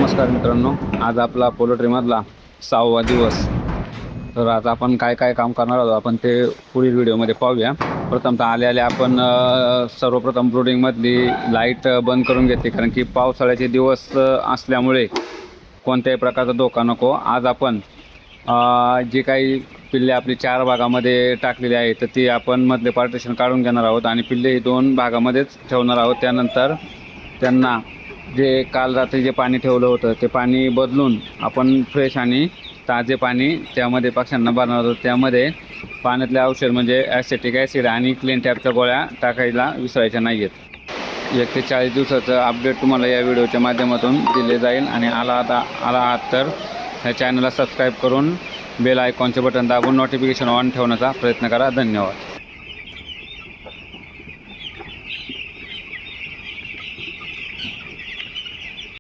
नमस्कार मित्रांनो, आज आपला पोल्ट्रीमधला 6वा दिवस. तर आज आपण काय काय काम करणार आहोत आपण ते पुढील व्हिडिओमध्ये पाहूया. प्रथमतः आले आपण सर्वप्रथम ब्रूडिंगमधली लाईट बंद करून घेतली, कारण की पावसाळ्याचे दिवस असल्यामुळे कोणत्याही प्रकारचा धोका नको. आज आपण जे काही पिल्ले आपली 4 भागामध्ये टाकलेली आहेत तर ती आपण मधले पार्टिशन काढून घेणार आहोत आणि पिल्ले 2 भागामध्येच ठेवणार आहोत. त्यानंतर त्यांना जे काल रात्री जे पाणी ठेवलं होतं ते पाणी बदलून आपण फ्रेश आणि ताजे पाणी त्यामध्ये पक्ष्यांना भरणार आहोत. त्यामध्ये पाण्यातले औषध म्हणजे ॲसिटिक ॲसिड आणि क्लीन टॅपच्या गोळ्या टाकायला विसरायच्या नाही आहेत. 1 ते 40 दिवसाचं अपडेट तुम्हाला या व्हिडिओच्या माध्यमातून दिले जाईल. आणि आला आहात तर ह्या चॅनलला सबस्क्राईब करून बेल आयकॉनचे बटन दाबून नोटिफिकेशन ऑन ठेवण्याचा प्रयत्न करा. धन्यवाद.